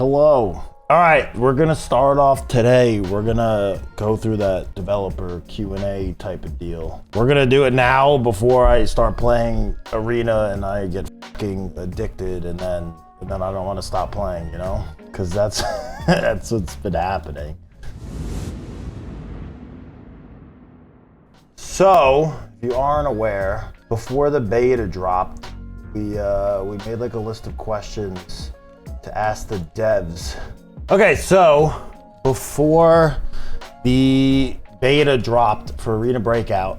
Hello. All right, we're gonna start off today. We're gonna go through that developer Q&A type of deal. We're gonna do it now before I start playing Arena and I get fucking addicted and then I don't want to stop playing, you know? Because that's that's what's been happening. So, if you aren't aware, before the beta dropped, we made like a list of questions to ask the devs. Okay, so before the beta dropped for Arena Breakout,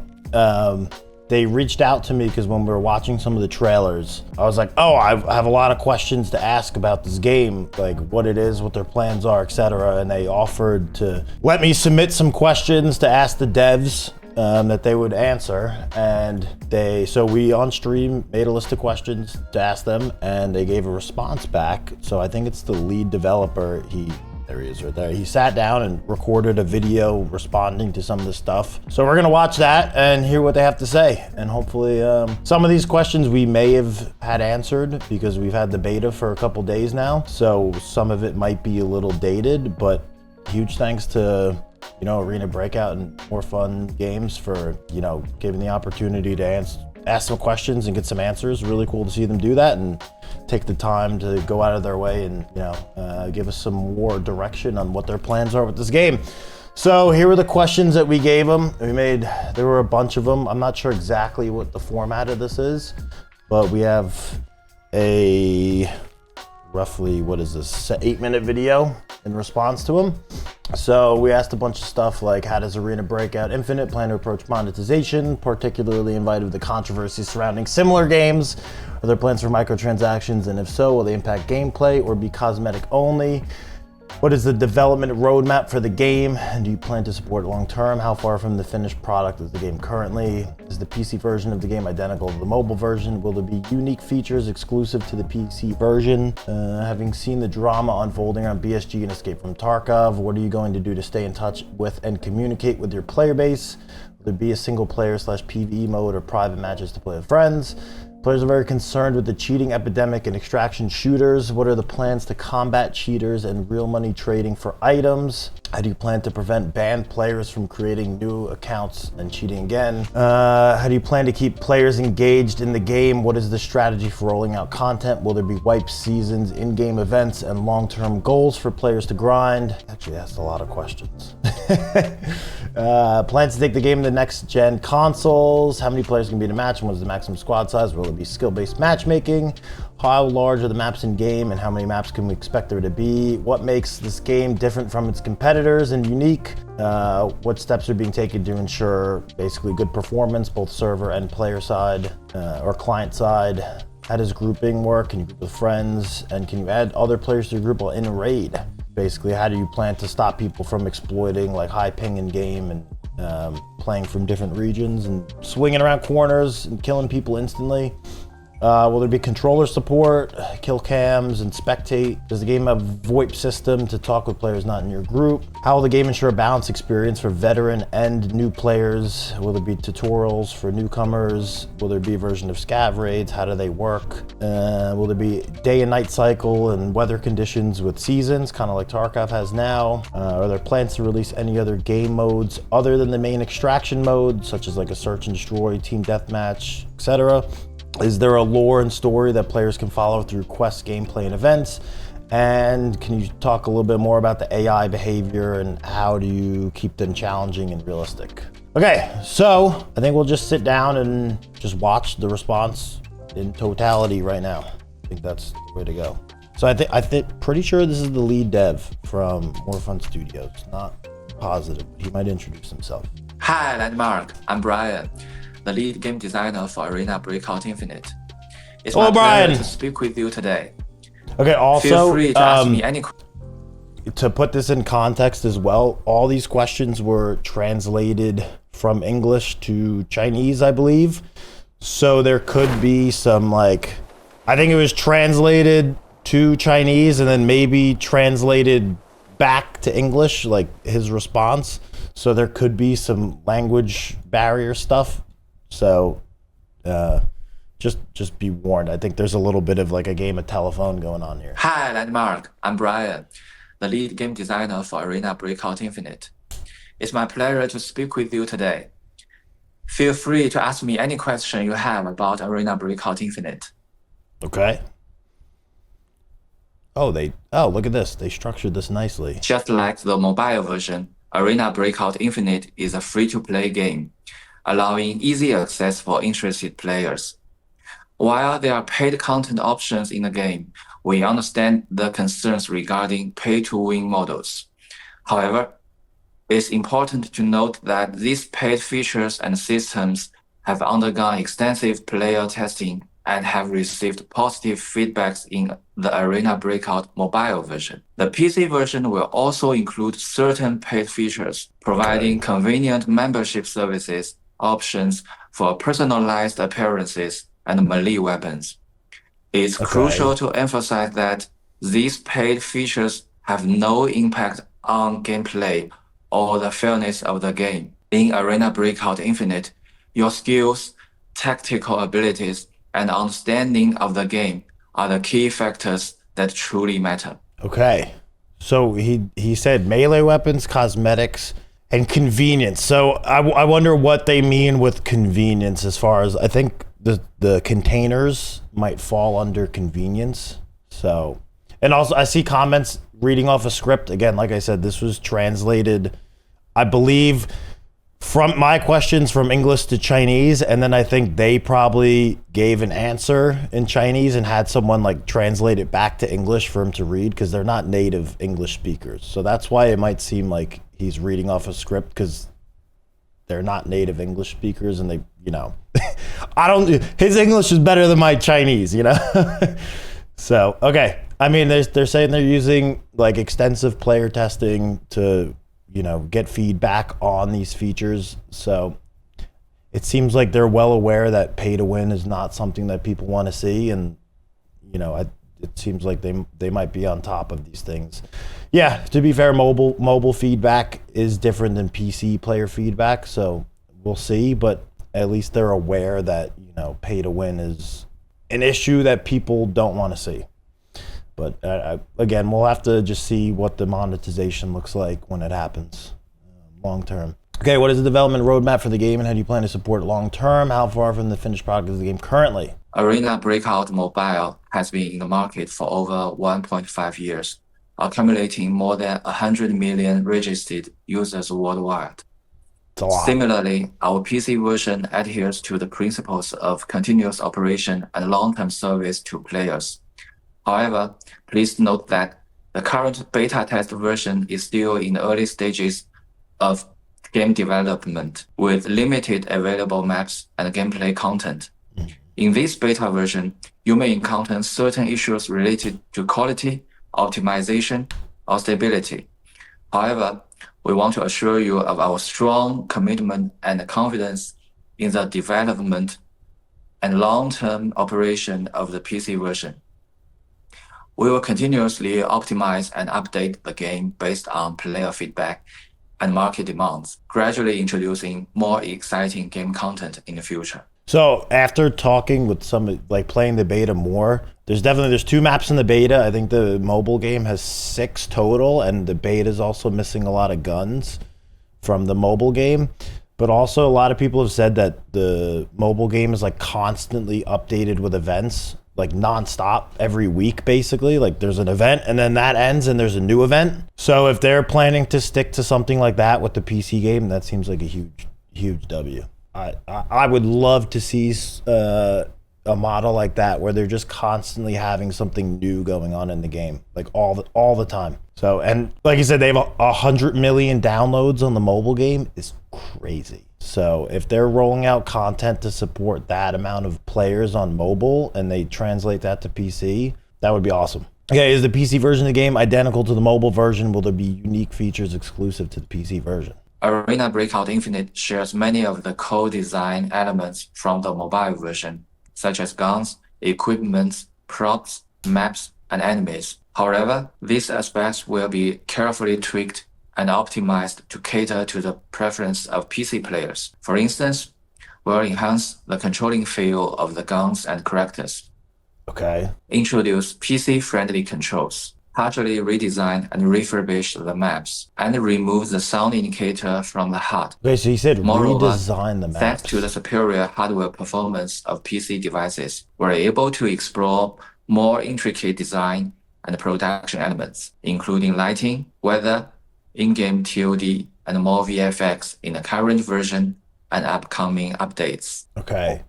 they reached out to me because when we were watching some of the trailers, I was like, oh, I have a lot of questions to ask about this game, like what it is, what their plans are, etc. And they offered to let me submit some questions to ask the devs that they would answer. And so we on stream made a list of questions to ask them and they gave a response back. So I think it's the lead developer. There he is right there. He sat down and recorded a video responding to some of the stuff. So we're gonna watch that and hear what they have to say. And hopefully some of these questions we may have had answered because we've had the beta for a couple days now. So some of it might be a little dated, but huge thanks to Arena Breakout and More Fun Games for, giving the opportunity to ask some questions and get some answers. Really cool to see them do that and take the time to go out of their way and, give us some more direction on what their plans are with this game. So here were the questions that we gave them. There were a bunch of them. I'm not sure exactly what the format of this is, but we have a roughly, 8-minute video in response to them. So we asked a bunch of stuff like, how does Arena Breakout Infinite plan to approach monetization, particularly in light of the controversy surrounding similar games? Are there plans for microtransactions, and if so, will they impact gameplay or be cosmetic only? What is the development roadmap for the game, and do you plan to support it long term? How far from the finished product is the game currently? Is the PC version of the game identical to the mobile version? Will there be unique features exclusive to the PC version? Having seen the drama unfolding on BSG and Escape from Tarkov, what are you going to do to stay in touch with and communicate with your player base? Will there be a single player / PvE mode or private matches to play with friends? Players are very concerned with the cheating epidemic in extraction shooters. What are the plans to combat cheaters and real money trading for items? How do you plan to prevent banned players from creating new accounts and cheating again? How do you plan to keep players engaged in the game? What is the strategy for rolling out content? Will there be wipe seasons, in-game events, and long-term goals for players to grind? Actually, that's a lot of questions. Plans to take the game to next-gen consoles. How many players can be in a match, and what is the maximum squad size? Will it be skill-based matchmaking? How large are the maps in game, and how many maps can we expect there to be? What makes this game different from its competitors and unique? What steps are being taken to ensure basically good performance, both server and player side or client side? How does grouping work? Can you group with friends? And can you add other players to your group while in a raid? Basically, how do you plan to stop people from exploiting like high ping in game and playing from different regions and swinging around corners and killing people instantly? Will there be controller support, kill cams, and spectate? Does the game have a VoIP system to talk with players not in your group? How will the game ensure a balanced experience for veteran and new players? Will there be tutorials for newcomers? Will there be a version of scav raids? How do they work? Will there be day and night cycle and weather conditions with seasons, kind of like Tarkov has now? Are there plans to release any other game modes other than the main extraction mode, such as like a search and destroy, team deathmatch, etc.? Is there a lore and story that players can follow through quests, gameplay, and events? And can you talk a little bit more about the AI behavior and how do you keep them challenging and realistic? Okay, so I think we'll just sit down and just watch the response in totality right now. I think that's the way to go. So I think pretty sure this is the lead dev from More Fun Studios. Not positive. He might introduce himself. Hi, Landmark. I'm Bryan, the lead game designer for Arena Breakout Infinite. It's my pleasure to speak with you today. Okay, also, feel free to ask me any questions. To put this in context as well, all these questions were translated from English to Chinese, I believe. So there could be some I think it was translated to Chinese and then maybe translated back to English, like his response. So there could be some language barrier stuff. So just be warned. I think there's a little bit of like a game of telephone going on here. Hi, LVNDMARK. I'm Bryan, the lead game designer for Arena Breakout Infinite. It's my pleasure to speak with you today. Feel free to ask me any question you have about Arena Breakout Infinite. Okay. Oh, look at this. They structured this nicely. Just like the mobile version, Arena Breakout Infinite is a free-to-play game, allowing easy access for interested players. While there are paid content options in the game, we understand the concerns regarding pay-to-win models. However, it's important to note that these paid features and systems have undergone extensive player testing and have received positive feedbacks in the Arena Breakout mobile version. The PC version will also include certain paid features, providing convenient membership services, options for personalized appearances, and melee weapons. It's crucial to emphasize that these paid features have no impact on gameplay or the fairness of the game. In Arena Breakout Infinite, your skills, tactical abilities, and understanding of the game are the key factors that truly matter. Okay. So he said melee weapons, cosmetics, and convenience. So I wonder what they mean with convenience as far as I think the containers might fall under convenience. So, and also I see comments reading off a script. Again, like I said, this was translated, I believe, from my questions from English to Chinese, and then I think they probably gave an answer in Chinese and had someone like translate it back to English for him to read, because they're not native English speakers. So that's why it might seem like he's reading off a script, because they're not native English speakers, and they, his English is better than my Chinese, So, okay. I mean, they're saying they're using like extensive player testing to get feedback on these features. So it seems like they're well aware that pay to win is not something that people want to see. And, it seems like they might be on top of these things. Yeah, to be fair, mobile feedback is different than PC player feedback. So we'll see, but at least they're aware that, pay to win is an issue that people don't want to see. But again, we'll have to just see what the monetization looks like when it happens long term. Okay, what is the development roadmap for the game, and how do you plan to support it long term? How far from the finished product is the game currently? Arena Breakout Mobile has been in the market for over 1.5 years, accumulating more than 100 million registered users worldwide. It's a lot. Similarly, our PC version adheres to the principles of continuous operation and long-term service to players. However, please note that the current beta test version is still in the early stages of game development, with limited available maps and gameplay content. In this beta version, you may encounter certain issues related to quality, optimization, or stability. However, we want to assure you of our strong commitment and confidence in the development and long-term operation of the PC version. We will continuously optimize and update the game based on player feedback and market demands, gradually introducing more exciting game content in the future. So after talking with some, like playing the beta more, there's 2 maps in the beta. I think the mobile game has 6 total, and the beta is also missing a lot of guns from the mobile game. But also a lot of people have said that the mobile game is like constantly updated with events, like nonstop every week, basically. Like there's an event and then that ends and there's a new event. So if they're planning to stick to something like that with the PC game, that seems like a huge W. I would love to see a model like that where they're just constantly having something new going on in the game, like all the time. So, and like you said, they have 100 million downloads on the mobile game. It's crazy. So if they're rolling out content to support that amount of players on mobile and they translate that to PC, that would be awesome. Okay, is the PC version of the game identical to the mobile version? Will there be unique features exclusive to the PC version? Arena Breakout Infinite shares many of the core design elements from the mobile version, such as guns, equipment, props, maps, and enemies. However, these aspects will be carefully tweaked and optimized to cater to the preference of PC players. For instance, will enhance the controlling feel of the guns and characters. Okay. Introduce PC-friendly controls, partially redesign and refurbish the maps, and remove the sound indicator from the HUD. Okay, so you said Moreover, redesign the maps. thanks to the superior hardware performance of PC devices, we're able to explore more intricate design and production elements, including lighting, weather, in-game TOD, and more VFX in the current version and upcoming updates. Okay.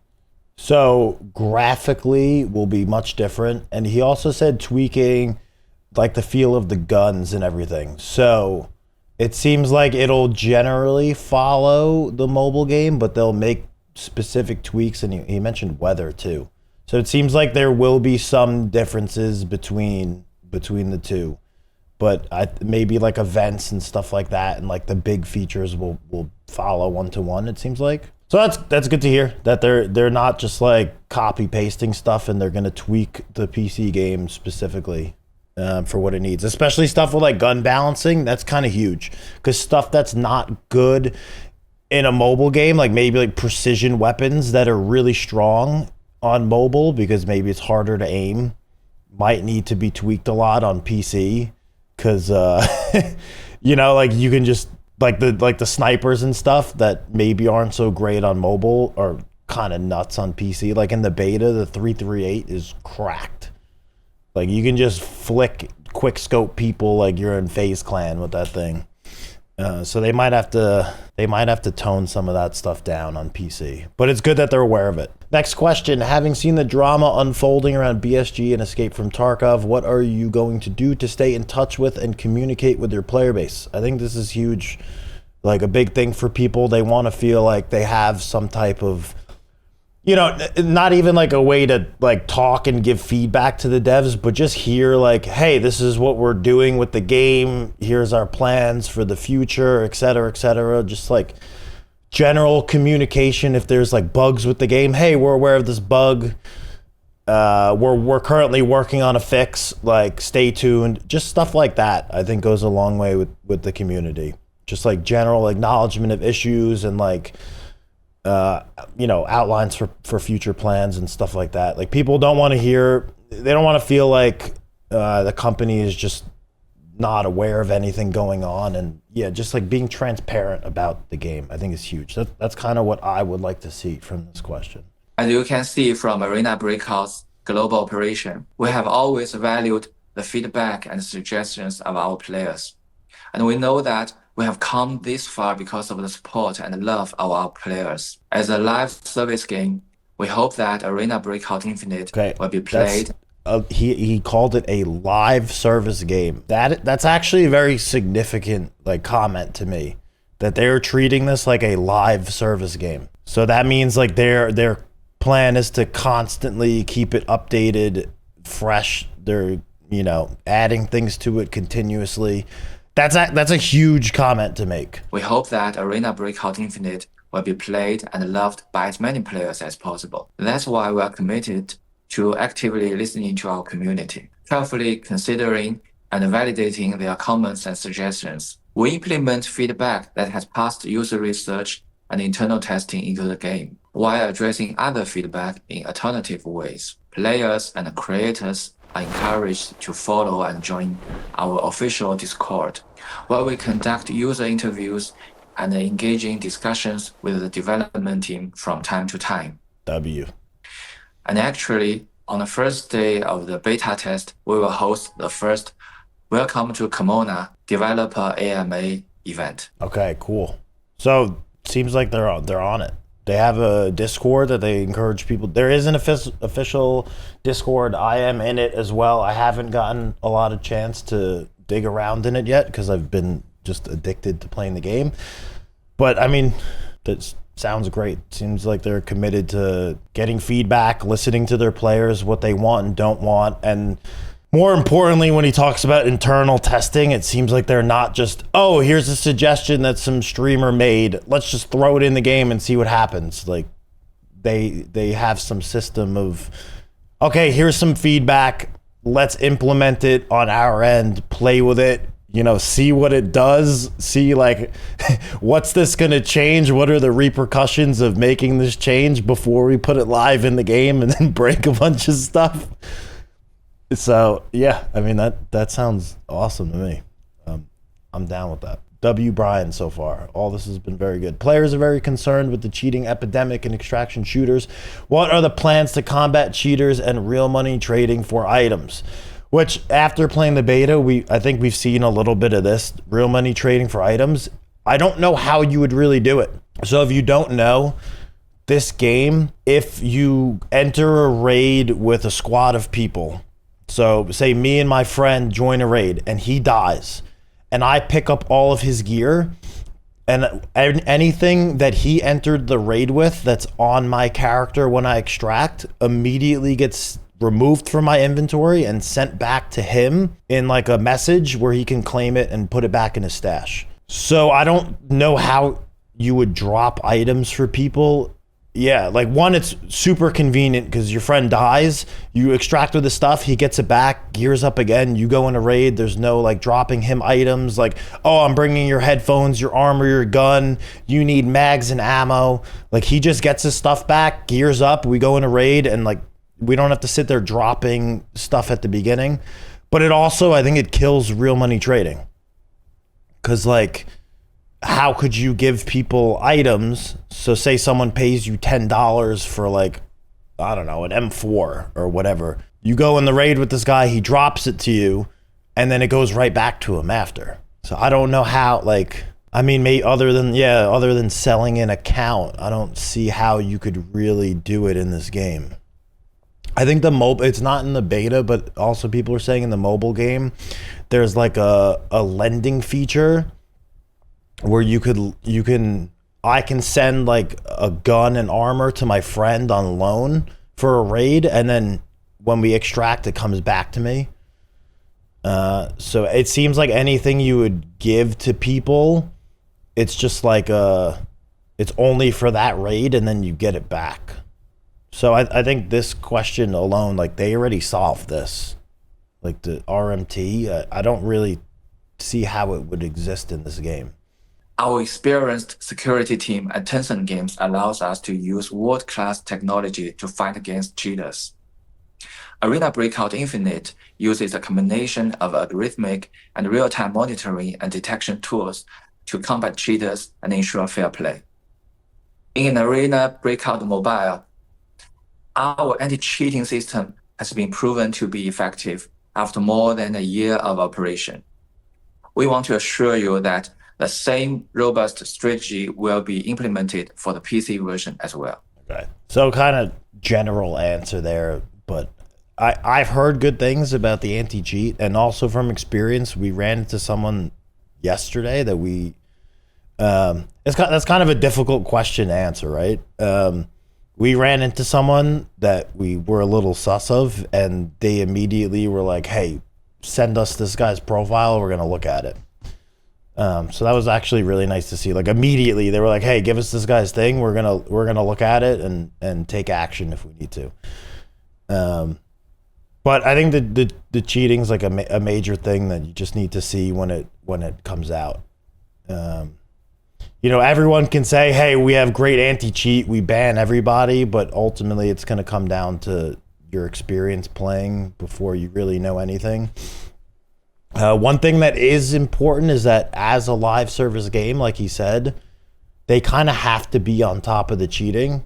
So graphically will be much different. And he also said tweaking like the feel of the guns and everything. So it seems like it'll generally follow the mobile game, but they'll make specific tweaks. And he mentioned weather too. So it seems like there will be some differences between the two. But maybe like events and stuff like that, and like the big features will follow one-to-one, it seems like. So that's good to hear that they're not just like copy pasting stuff, and they're gonna tweak the PC game specifically for what it needs, especially stuff with like gun balancing. That's kind of huge, because stuff that's not good in a mobile game, like maybe like precision weapons that are really strong on mobile because maybe it's harder to aim, might need to be tweaked a lot on PC. Because you know, like you can just like the snipers and stuff that maybe aren't so great on mobile are kind of nuts on PC. Like in the beta, the 338 is cracked. Like you can just quick scope people like you're in FaZe Clan with that thing. So they might have to tone some of that stuff down on PC, but it's good that they're aware of it. Next question: having seen the drama unfolding around BSG and Escape from Tarkov, what are you going to do to stay in touch with and communicate with your player base? I think this is huge, like a big thing for people. They want to feel like they have some type of, you know, not even like a way to like talk and give feedback to the devs, but just hear like, hey, this is what we're doing with the game. Here's our plans for the future, et cetera, et cetera. Just like general communication. If there's like bugs with the game, hey, we're aware of this bug. We're currently working on a fix, like stay tuned. Just stuff like that, I think goes a long way with the community. Just like general acknowledgement of issues and like, you know, outlines for future plans and stuff like that. Like people don't want to hear, they don't want to feel like the company is just not aware of anything going on. And yeah, just like being transparent about the game, I think is huge. That's kind of what I would like to see from this question. As you can see from Arena Breakout's global operation, we have always valued the feedback and suggestions of our players. And we know that we have come this far because of the support and love of our players. As a live service game, we hope that Arena Breakout Infinite will be played. He called it a live service game. That's actually a very significant like comment to me, that they're treating this like a live service game. So that means like their plan is to constantly keep it updated, fresh. They're, you know, adding things to it continuously. That's a huge comment to make. We hope that Arena Breakout Infinite will be played and loved by as many players as possible. That's why we are committed to actively listening to our community, carefully considering and validating their comments and suggestions. We implement feedback that has passed user research and internal testing into the game, while addressing other feedback in alternative ways. Players and creators are encouraged to follow and join our official Discord, where we conduct user interviews and engaging discussions with the development team from time to time. And actually, on the first day of the beta test, we will host the first Welcome to Kimona Developer AMA event. Okay, cool. So seems like they're on it. They have a Discord that they encourage people. There is an official Discord. I am in it as well. I haven't gotten a lot of chance to dig around in it yet because I've been just addicted to playing the game. But I mean, that sounds great. Seems like they're committed to getting feedback, listening to their players, what they want and don't want. And more importantly, when he talks about internal testing, it seems like they're not just, oh, here's a suggestion that some streamer made, let's just throw it in the game and see what happens. Like they have some system of, okay, here's some feedback, let's implement it on our end, play with it, see what it does, see like what's this going to change, what are the repercussions of making this change before we put it live in the game and then break a bunch of stuff. So yeah, I mean that sounds awesome to me. I'm down with that. Bryan so far. All this has been very good. Players are very concerned with the cheating epidemic in extraction shooters. What are the plans to combat cheaters and real money trading for items? Which, after playing the beta, I think we've seen a little bit of this, real money trading for items. I don't know how you would really do it. So if you don't know, this game, if you enter a raid with a squad of people, so say me and my friend join a raid and he dies, and I pick up all of his gear, and anything that he entered the raid with that's on my character when I extract immediately gets removed from my inventory and sent back to him in like a message where he can claim it and put it back in his stash. So I don't know how you would drop items for people. Yeah, like one, it's super convenient because your friend dies, you extract the stuff, he gets it back, gears up again, you go in a raid, there's no like dropping him items like, oh, I'm bringing your headphones, your armor, your gun, you need mags and ammo. Like he just gets his stuff back, gears up, we go in a raid, and like we don't have to sit there dropping stuff at the beginning. But it also, I think it kills real money trading. Because like, how could you give people items? So say someone pays you $10 for like, I don't know, an M4 or whatever. You go in the raid with this guy, he drops it to you, and then it goes right back to him after. So I don't know how, like, I mean, other than selling an account, I don't see how you could really do it in this game. I think it's not in the beta, but also people are saying in the mobile game, there's like a lending feature where I can send like a gun and armor to my friend on loan for a raid, and then when we extract, it comes back to me. So it seems like anything you would give to people, it's just like it's only for that raid, and then you get it back. So I think this question alone, like they already solved this, like the RMT. I don't really see how it would exist in this game. Our experienced security team at Tencent Games allows us to use world-class technology to fight against cheaters. Arena Breakout Infinite uses a combination of algorithmic and real-time monitoring and detection tools to combat cheaters and ensure fair play. In Arena Breakout Mobile, our anti-cheating system has been proven to be effective after more than a year of operation. We want to assure you that the same robust strategy will be implemented for the PC version as well. Okay. So kind of general answer there, but I've heard good things about the anti-cheat, and also from experience, we ran into someone yesterday that that's kind of a difficult question to answer, right? We ran into someone that we were a little sus of, and they immediately were like, hey, send us this guy's profile, we're going to look at it. So that was actually really nice to see. Like immediately they were like, hey, give us this guy's thing. We're going to look at it and take action if we need to. But I think the cheating is like a major thing that you just need to see when it comes out. Everyone can say, hey, we have great anti-cheat, we ban everybody, but ultimately it's going to come down to your experience playing before you really know anything. One thing that is important is that as a live service game, like he said, they kind of have to be on top of the cheating,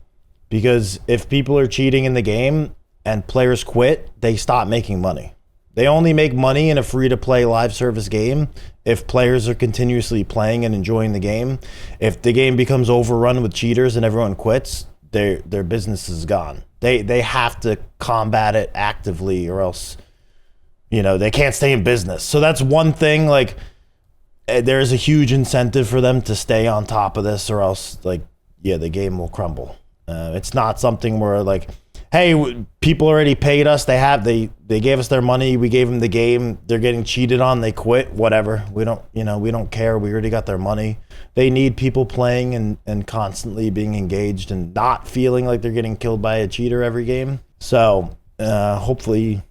because if people are cheating in the game and players quit, they stop making money. They only make money in a free-to-play live service game if players are continuously playing and enjoying the game. If the game becomes overrun with cheaters and everyone quits, their business is gone. They have to combat it actively, or else they can't stay in business. So that's one thing, like there's a huge incentive for them to stay on top of this, or else the game will crumble. It's not something where like, hey, people already paid us. They gave us their money. We gave them the game. They're getting cheated on. They quit. Whatever. We don't care. We already got their money. They need people playing and constantly being engaged and not feeling like they're getting killed by a cheater every game. So hopefully,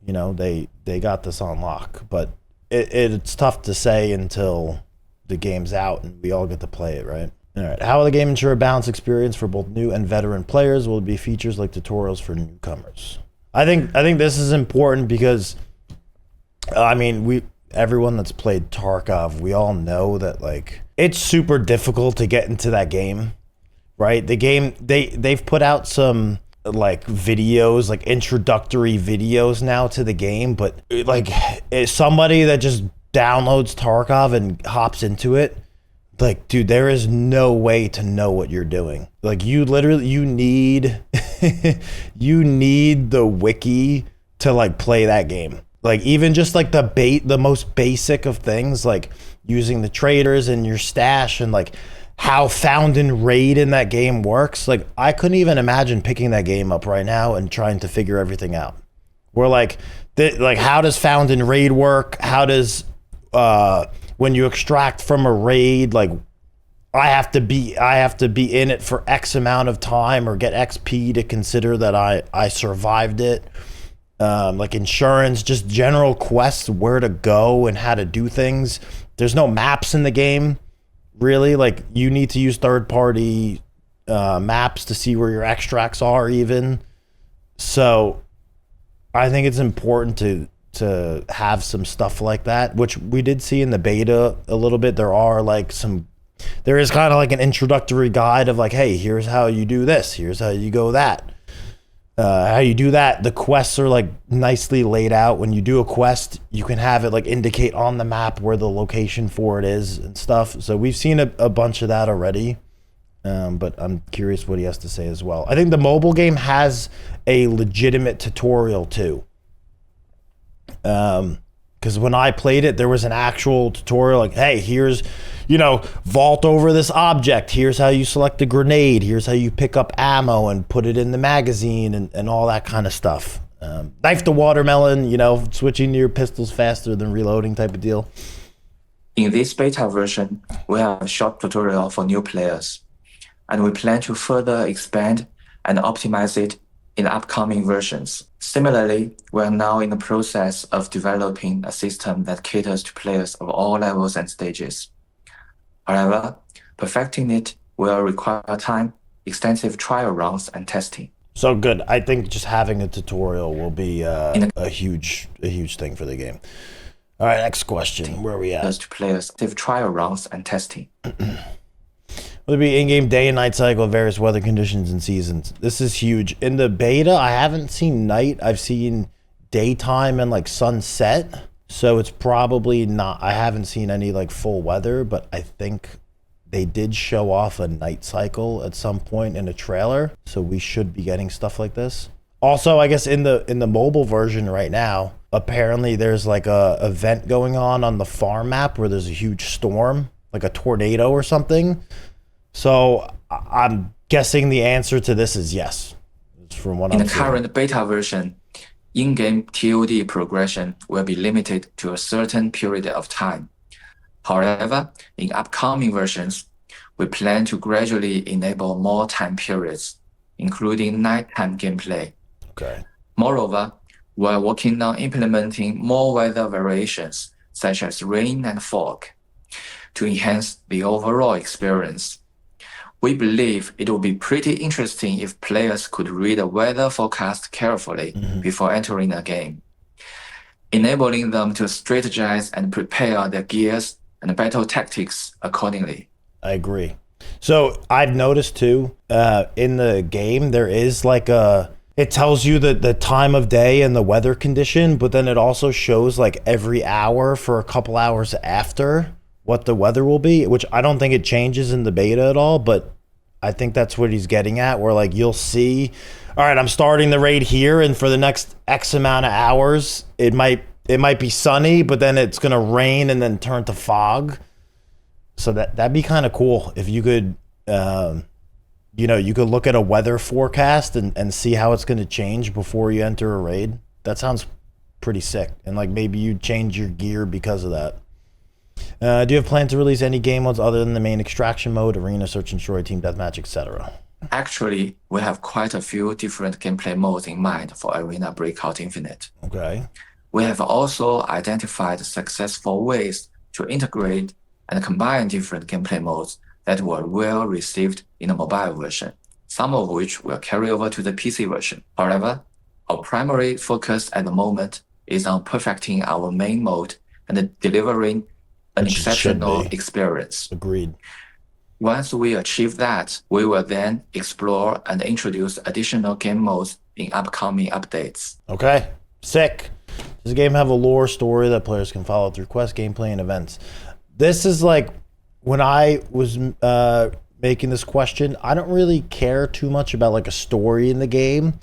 they got this on lock. But it's tough to say until the game's out and we all get to play it, right? All right. How will the game ensure a balanced experience for both new and veteran players? Will it be features like tutorials for newcomers? I think this is important because, I mean, everyone that's played Tarkov, we all know that like it's super difficult to get into that game, right? The game they've put out some like videos, like introductory videos now to the game, but like somebody that just downloads Tarkov and hops into it, like, dude, there is no way to know what you're doing. Like, you need you need the wiki to like play that game. Like, even just like the most basic of things, like using the traders and your stash and like how found and raid in that game works. Like, I couldn't even imagine picking that game up right now and trying to figure everything out. We're like how does found and raid work? How does when you extract from a raid, like I have to be in it for X amount of time or get XP to consider that I survived it. Like insurance, just general quests, where to go and how to do things. There's no maps in the game, really. Like, you need to use third-party maps to see where your extracts are even. So I think it's important to have some stuff like that, which we did see in the beta a little bit. There is kind of like an introductory guide of like, hey, here's how you do this, here's how you go that. How you do that. The quests are like nicely laid out. When you do a quest, you can have it like indicate on the map where the location for it is and stuff. So we've seen a bunch of that already. But I'm curious what he has to say as well. I think the mobile game has a legitimate tutorial too. Because when I played it, there was an actual tutorial like, hey, here's, vault over this object. Here's how you select a grenade. Here's how you pick up ammo and put it in the magazine and all that kind of stuff. Knife to watermelon, switching to your pistols faster than reloading type of deal. In this beta version, we have a short tutorial for new players, and we plan to further expand and optimize it in upcoming versions. Similarly, we are now in the process of developing a system that caters to players of all levels and stages. However, perfecting it will require time, extensive trial runs, and testing. So good. I think just having a tutorial will be a huge thing for the game. All right, next question. Where are we at? To players, trial runs and testing. Will be in-game day and night cycle of various weather conditions and seasons. This is huge. In the beta, I haven't seen night. I've seen daytime and like sunset. So it's probably not, I haven't seen any like full weather, but I think they did show off a night cycle at some point in a trailer. So we should be getting stuff like this. Also, I guess in the mobile version right now, apparently there's like a event going on the farm map where there's a huge storm, like a tornado or something. So I'm guessing the answer to this is yes. From what in the current beta version, in-game TOD progression will be limited to a certain period of time. However, in upcoming versions, we plan to gradually enable more time periods, including nighttime gameplay. Okay. Moreover, we're working on implementing more weather variations, such as rain and fog, to enhance the overall experience. We believe it would be pretty interesting if players could read a weather forecast carefully before entering a game, enabling them to strategize and prepare their gears and battle tactics accordingly. I agree. So I've noticed too, in the game, there is like it tells you the time of day and the weather condition, but then it also shows like every hour for a couple hours after what the weather will be, which I don't think it changes in the beta at all, but I think that's what he's getting at, where like you'll see, all right, I'm starting the raid here, and for the next X amount of hours, it might be sunny, but then it's gonna rain and then turn to fog. So that'd be kind of cool if you could, you could look at a weather forecast and see how it's gonna change before you enter a raid. That sounds pretty sick, and like maybe you change your gear because of that. Do you have plans to release any game modes other than the main extraction mode, arena, search and destroy, team deathmatch, etc.? Actually, we have quite a few different gameplay modes in mind for Arena Breakout Infinite. Okay. We have also identified successful ways to integrate and combine different gameplay modes that were well received in the mobile version, some of which will carry over to the PC version. However, our primary focus at the moment is on perfecting our main mode and delivering an Which it should exceptional be. experience. Agreed. Once we achieve that, we will then explore and introduce additional game modes in upcoming updates. Okay, sick. Does the game have a lore story that players can follow through quests, gameplay, and events? This is like, when I was making this question, I don't really care too much about like a story in the game,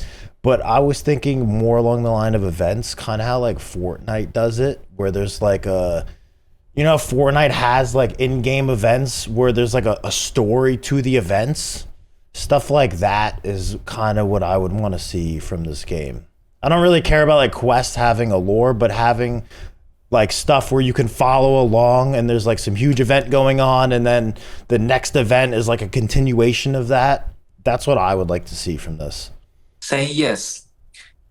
but I was thinking more along the line of events, kind of how like Fortnite does it, where there's like a, you know, Fortnite has like in-game events where there's like a story to the events. Stuff like that is kind of what I would want to see from this game. I don't really care about like quests having a lore, but having like stuff where you can follow along and there's like some huge event going on and then the next event is like a continuation of that. That's what I would like to see from this. Saying yes.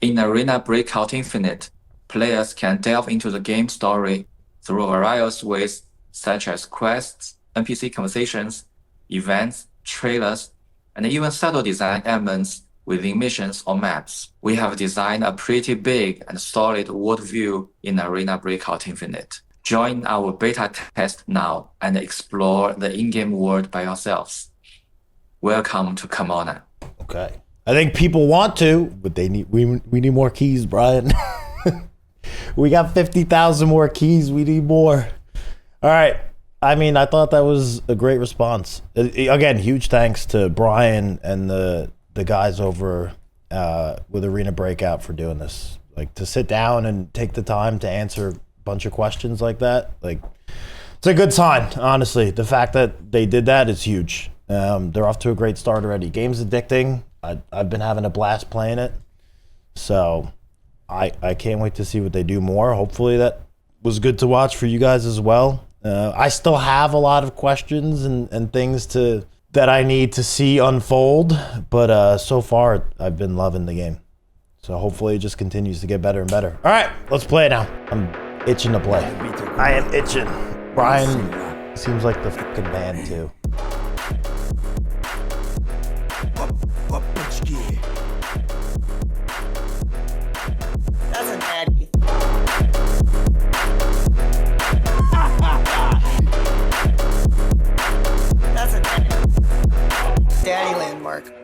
In Arena Breakout Infinite, players can delve into the game story through various ways such as quests, NPC conversations, events, trailers, and even subtle design elements within missions or maps. We have designed a pretty big and solid world view in Arena Breakout Infinite. Join our beta test now and explore the in-game world by yourselves. Welcome to Kamona. Okay. I think people want to, but they need we need more keys, Bryan. We got 50,000 more keys. We need more. All right. I mean, I thought that was a great response. Again, huge thanks to Bryan and the guys over with Arena Breakout for doing this. Like, to sit down and take the time to answer a bunch of questions like that, like, it's a good sign, honestly. The fact that they did that is huge. They're off to a great start already. Game's addicting. I've been having a blast playing it. So I can't wait to see what they do more. Hopefully that was good to watch for you guys as well. I still have a lot of questions and things that I need to see unfold, but so far I've been loving the game. So hopefully it just continues to get better and better. All right, let's play it now. I'm itching to play. I am itching. Bryan seems like the fucking man too.